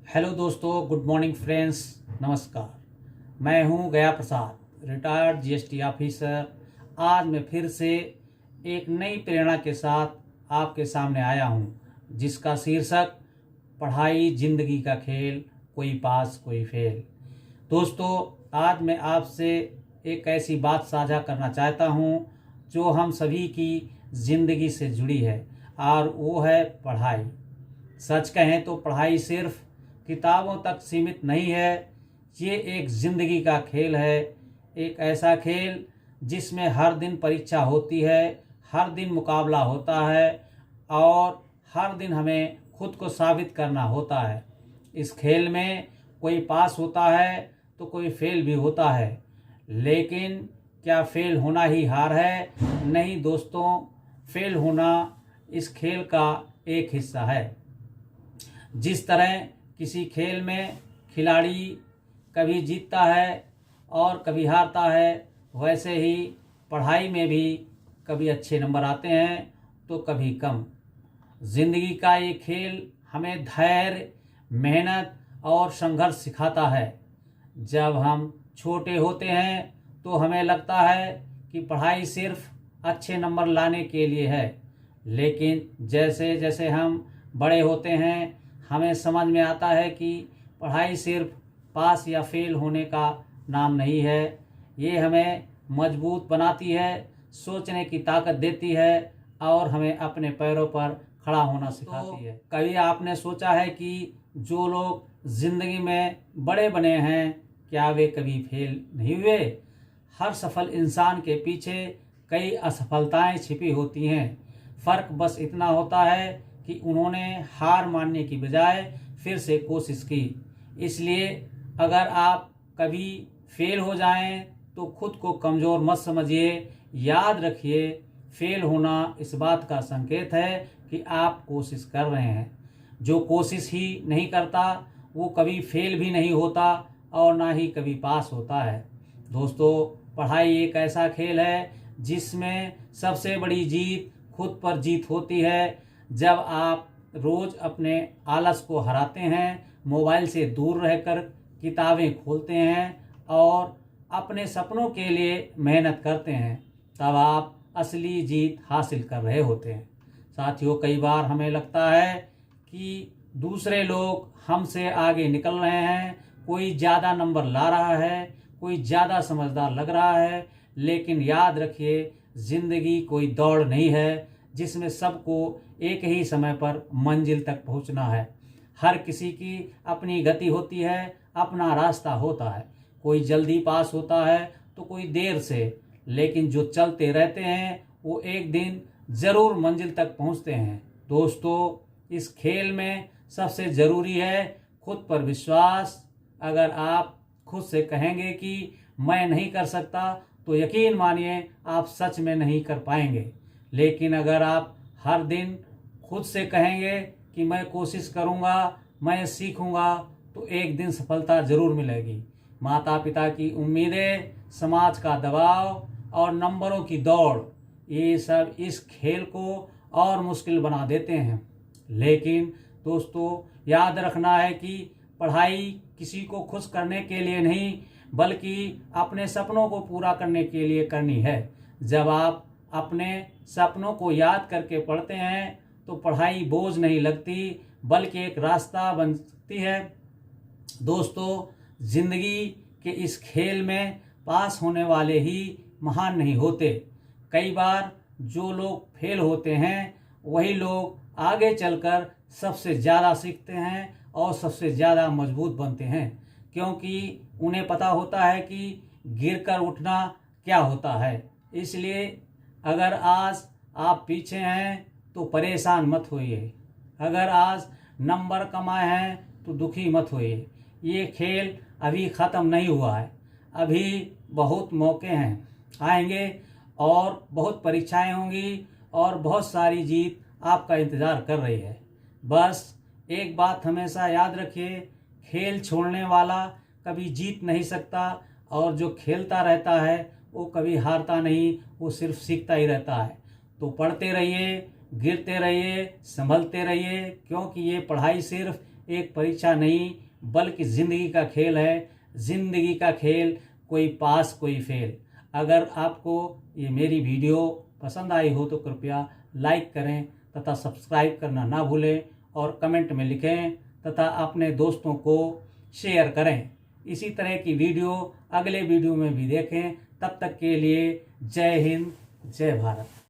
Hello दोस्तों, good morning friends, नमस्कार। मैं हूं गया प्रसाद, रिटायर्ड जीएसटी ऑफिसर। आज मैं फिर से एक नई प्रेरणा के साथ आपके सामने आया हूं, जिसका शीर्षक पढ़ाई जिंदगी का खेल, कोई पास कोई फेल। दोस्तों, आज मैं आपसे एक ऐसी बात साझा करना चाहता हूं जो हम सभी की ज़िंदगी से जुड़ी है, और वो है पढ़ाई। सच कहें तो पढ़ाई सिर्फ किताबों तक सीमित नहीं है। ये एक ज़िंदगी का खेल है, एक ऐसा खेल जिसमें हर दिन परीक्षा होती है, हर दिन मुकाबला होता है और हर दिन हमें खुद को साबित करना होता है। इस खेल में कोई पास होता है तो कोई फेल भी होता है, लेकिन क्या फेल होना ही हार है? नहीं दोस्तों, फेल होना इस खेल का एक हिस्सा है। जिस तरह किसी खेल में खिलाड़ी कभी जीतता है और कभी हारता है, वैसे ही पढ़ाई में भी कभी अच्छे नंबर आते हैं तो कभी कम। जिंदगी का ये खेल हमें धैर्य, मेहनत और संघर्ष सिखाता है। जब हम छोटे होते हैं तो हमें लगता है कि पढ़ाई सिर्फ अच्छे नंबर लाने के लिए है, लेकिन जैसे जैसे हम बड़े होते हैं हमें समझ में आता है कि पढ़ाई सिर्फ पास या फेल होने का नाम नहीं है। ये हमें मजबूत बनाती है, सोचने की ताकत देती है और हमें अपने पैरों पर खड़ा होना सिखाती है। कभी आपने सोचा है कि जो लोग जिंदगी में बड़े बने हैं, क्या वे कभी फेल नहीं हुए? हर सफल इंसान के पीछे कई असफलताएं छिपी होती हैं। फ़र्क बस इतना होता है कि उन्होंने हार मानने की बजाय फिर से कोशिश की। इसलिए अगर आप कभी फेल हो जाएं तो खुद को कमज़ोर मत समझिए। याद रखिए, फेल होना इस बात का संकेत है कि आप कोशिश कर रहे हैं। जो कोशिश ही नहीं करता वो कभी फेल भी नहीं होता और ना ही कभी पास होता है। दोस्तों, पढ़ाई एक ऐसा खेल है जिसमें सबसे बड़ी जीत खुद पर जीत होती है। जब आप रोज़ अपने आलस को हराते हैं, मोबाइल से दूर रहकर किताबें खोलते हैं और अपने सपनों के लिए मेहनत करते हैं, तब आप असली जीत हासिल कर रहे होते हैं। साथियों, कई बार हमें लगता है कि दूसरे लोग हमसे आगे निकल रहे हैं, कोई ज़्यादा नंबर ला रहा है, कोई ज़्यादा समझदार लग रहा है, लेकिन याद रखिए, ज़िंदगी कोई दौड़ नहीं है जिसमें सबको एक ही समय पर मंजिल तक पहुंचना है। हर किसी की अपनी गति होती है, अपना रास्ता होता है। कोई जल्दी पास होता है तो कोई देर से, लेकिन जो चलते रहते हैं वो एक दिन ज़रूर मंजिल तक पहुंचते हैं। दोस्तों, इस खेल में सबसे ज़रूरी है खुद पर विश्वास। अगर आप खुद से कहेंगे कि मैं नहीं कर सकता, तो यकीन मानिए आप सच में नहीं कर पाएंगे। लेकिन अगर आप हर दिन खुद से कहेंगे कि मैं कोशिश करूंगा, मैं सीखूंगा, तो एक दिन सफलता ज़रूर मिलेगी। माता पिता की उम्मीदें, समाज का दबाव और नंबरों की दौड़, ये सब इस खेल को और मुश्किल बना देते हैं। लेकिन दोस्तों, याद रखना है कि पढ़ाई किसी को खुश करने के लिए नहीं, बल्कि अपने सपनों को पूरा करने के लिए करनी है। जब आप अपने सपनों को याद करके पढ़ते हैं तो पढ़ाई बोझ नहीं लगती, बल्कि एक रास्ता बन सकती है। दोस्तों, जिंदगी के इस खेल में पास होने वाले ही महान नहीं होते। कई बार जो लोग फेल होते हैं वही लोग आगे चलकर सबसे ज़्यादा सीखते हैं और सबसे ज़्यादा मजबूत बनते हैं, क्योंकि उन्हें पता होता है कि गिरकर उठना क्या होता है। इसलिए अगर आज आप पीछे हैं तो परेशान मत होइए। अगर आज नंबर कम आए हैं तो दुखी मत होइए। ये खेल अभी ख़त्म नहीं हुआ है। अभी बहुत मौके हैं आएंगे और बहुत परीक्षाएं होंगी और बहुत सारी जीत आपका इंतज़ार कर रही है। बस एक बात हमेशा याद रखिए, खेल छोड़ने वाला कभी जीत नहीं सकता, और जो खेलता रहता है वो कभी हारता नहीं, वो सिर्फ सीखता ही रहता है। तो पढ़ते रहिए, गिरते रहिए, संभलते रहिए, क्योंकि ये पढ़ाई सिर्फ एक परीक्षा नहीं बल्कि ज़िंदगी का खेल है। ज़िंदगी का खेल, कोई पास कोई फेल। अगर आपको ये मेरी वीडियो पसंद आई हो तो कृपया लाइक करें तथा सब्सक्राइब करना ना भूलें और कमेंट में लिखें तथा अपने दोस्तों को शेयर करें। इसी तरह की वीडियो अगले वीडियो में भी देखें। तब तक के लिए जय हिंद, जय भारत।